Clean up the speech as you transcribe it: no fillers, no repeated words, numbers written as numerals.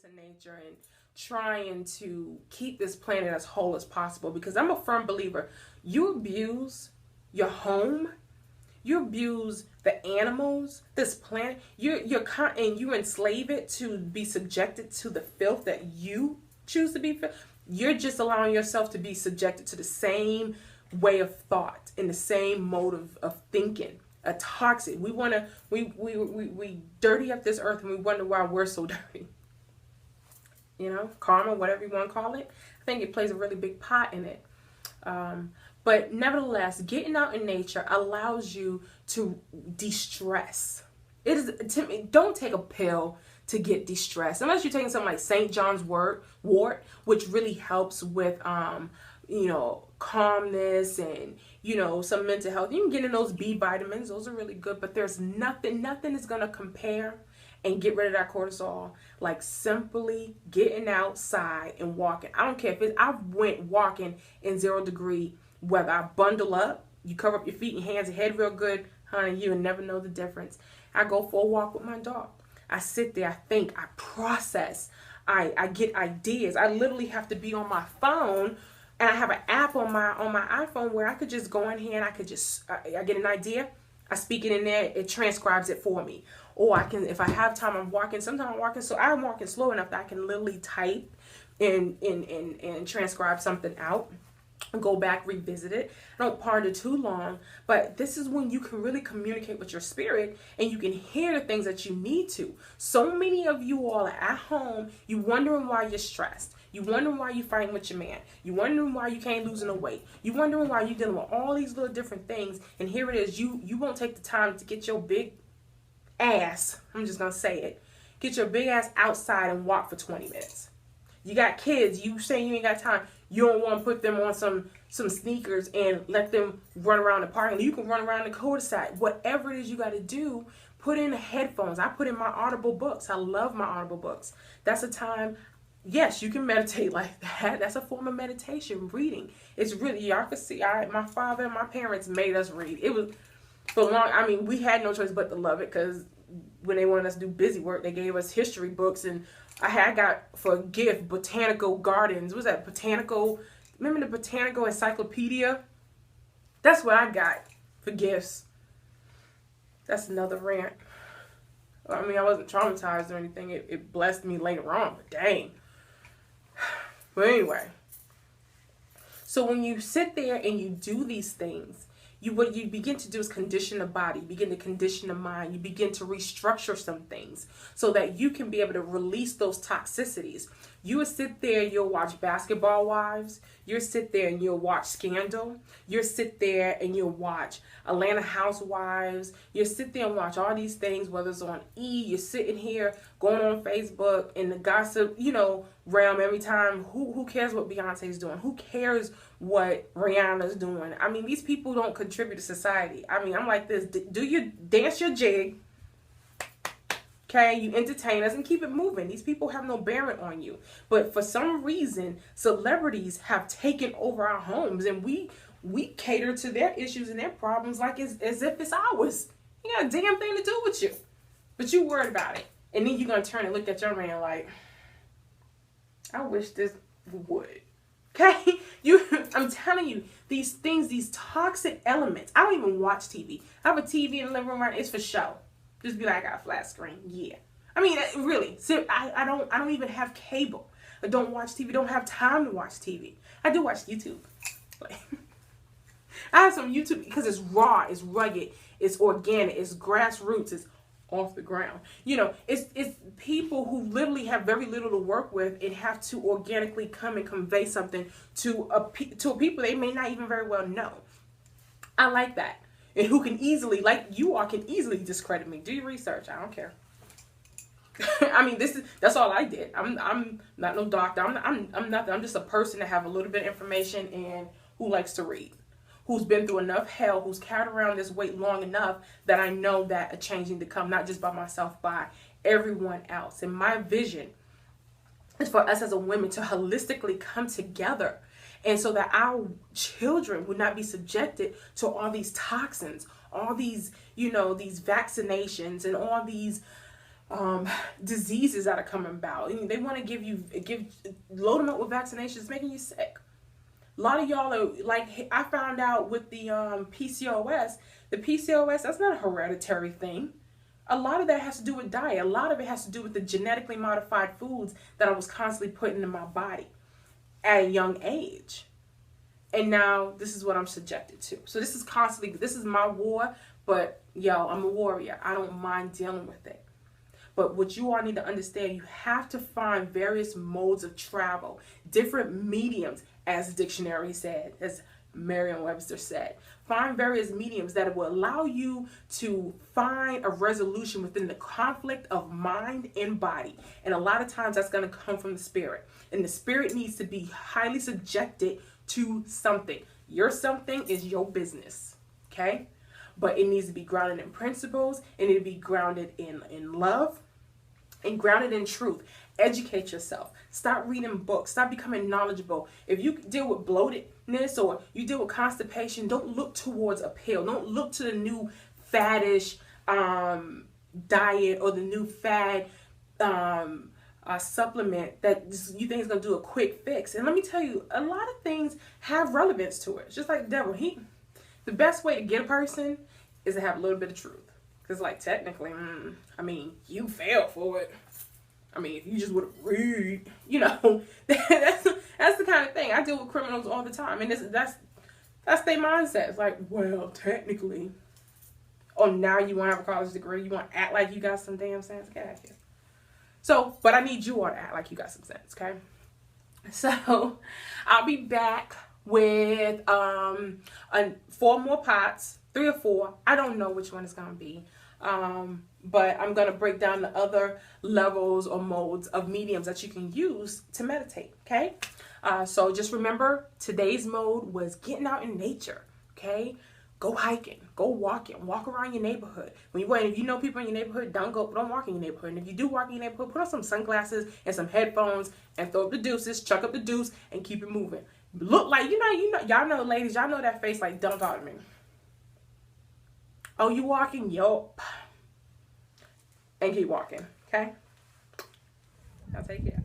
into nature and trying to keep this planet as whole as possible, because I'm a firm believer. You abuse your home, you abuse the animals, this planet, and you enslave it to be subjected to the filth that you choose to be. You're just allowing yourself to be subjected to the same way of thought and the same mode of thinking. A toxic. We dirty up this earth and we wonder why we're so dirty. You know, karma, whatever you want to call it. I think it plays a really big part in it. But nevertheless, getting out in nature allows you to de-stress. Don't take a pill to get de-stressed, unless you're taking something like St. John's wort, which really helps with calmness and some mental health. You can get in those B vitamins; those are really good. But there's nothing is gonna compare and get rid of that cortisol like simply getting outside and walking. I don't care if I went walking in 0 degree weather. I bundle up, you cover up your feet and hands and head real good, honey, you'll never know the difference. I go for a walk with my dog. I sit there, I think, I process, I get ideas. I literally have to be on my phone, and I have an app on my iPhone where I could just go in here and I get an idea, I speak it in there, it transcribes it for me. Or I can, if I have time, I'm walking. Sometimes I'm walking slow enough that I can literally type and transcribe something out. Go back, revisit it. I don't ponder too long, but this is when you can really communicate with your spirit and you can hear the things that you need to. So many of you all are at home, you wondering why you're stressed. You wondering why you fighting with your man. You wondering why you can't lose no weight. You wondering why you dealing with all these little different things. And here it is, you won't take the time to get your big ass, I'm just gonna say it, get your big ass outside and walk for 20 minutes. You got kids, you say you ain't got time. You don't want to put them on some sneakers and let them run around the park. You can run around the cul-de-sac. Whatever it is you got to do, put in the headphones. I put in my Audible books. I love my Audible books. That's a time, yes, you can meditate like that. That's a form of meditation, reading. It's really, y'all can see, my father and my parents made us read. It was, for long, I mean, we had no choice but to love it, because when they wanted us to do busy work, they gave us history books, and I got for a gift Botanical Gardens. What was that? Remember the Botanical Encyclopedia? That's what I got for gifts. That's another rant. I mean, I wasn't traumatized or anything. It blessed me later on, but dang. But anyway. So when you sit there and you do these things, what you begin to do is condition the body, you begin to condition the mind, you begin to restructure some things so that you can be able to release those toxicities. You will sit there, you'll watch Basketball Wives, you'll sit there and you'll watch Scandal, you'll sit there and you'll watch Atlanta Housewives, you'll sit there and watch all these things, whether it's on E, you're sitting here going on Facebook in the gossip, realm every time. Who cares what Beyonce's doing? Who cares what Rihanna's doing? I mean, these people don't contribute to society. I mean, I'm like this. Do you dance your jig? Okay, you entertain us and keep it moving. These people have no bearing on you. But for some reason, celebrities have taken over our homes, and we cater to their issues and their problems like as if it's ours. You got a damn thing to do with you. But you worried about it. And then you're going to turn and look at your man like, I wish this would. Okay? I'm telling you, these things, these toxic elements. I don't even watch TV. I have a TV in the living room, it's for show. Just be like, I got a flat screen. Yeah. I mean, really. I don't even have cable. I don't watch TV. Don't have time to watch TV. I do watch YouTube. I have some YouTube because it's raw, it's rugged, it's organic, it's grassroots, it's off the ground. It's people who literally have very little to work with and have to organically come and convey something to people they may not even very well know. I like that. And who can easily, like you all, can easily discredit me. Do your research. I don't care. I mean, that's all I did. I'm not no doctor. I'm nothing. I'm just a person that have a little bit of information and who likes to read, who's been through enough hell, who's carried around this weight long enough that I know that a change need to come, not just by myself, by everyone else. And my vision is for us as a women to holistically come together, and so that our children would not be subjected to all these toxins, all these, these vaccinations and all these diseases that are coming about. And they want to load them up with vaccinations, making you sick. A lot of y'all are like, I found out with the PCOS, that's not a hereditary thing. A lot of that has to do with diet. A lot of it has to do with the genetically modified foods that I was constantly putting in my body at a young age. And now this is what I'm subjected to. So this is my war, but yo, I'm a warrior. I don't mind dealing with it. But what you all need to understand, you have to find various modes of travel, different mediums, as the dictionary said, as Merriam-Webster said. Find various mediums that will allow you to find a resolution within the conflict of mind and body. And a lot of times that's going to come from the spirit. And the spirit needs to be highly subjected to something. Your something is your business, okay? But it needs to be grounded in principles. It needs to be grounded in love and grounded in truth. Educate yourself. Stop reading books. Stop becoming knowledgeable. If you deal with bloatedness or you deal with constipation, don't look towards a pill. Don't look to the new faddish diet or the new fad supplement that you think is going to do a quick fix. And let me tell you, a lot of things have relevance to it. It's just like the devil. The best way to get a person is to have a little bit of truth. Because like technically, I mean, you fell for it. I mean, if you just would have read, you know, that's the kind of thing. I deal with criminals all the time, and that's their mindset. It's like, well, technically, oh, now you want to have a college degree, you want to act like you got some damn sense, get out of here. So, but I need you all to act like you got some sense, okay? So, I'll be back with 4 more pots, 3 or 4. I don't know which one it's gonna be. But I'm going to break down the other levels or modes of mediums that you can use to meditate, okay? So just remember, today's mode was getting out in nature, okay? Go hiking, go walking, walk around your neighborhood. If you know people in your neighborhood, don't walk in your neighborhood. And if you do walk in your neighborhood, put on some sunglasses and some headphones and throw up the deuces, chuck up the deuce, and keep it moving. Look like, y'all know, ladies, y'all know that face like, don't talk to me. Oh, you walking? Yup. And keep walking, okay? Now take care.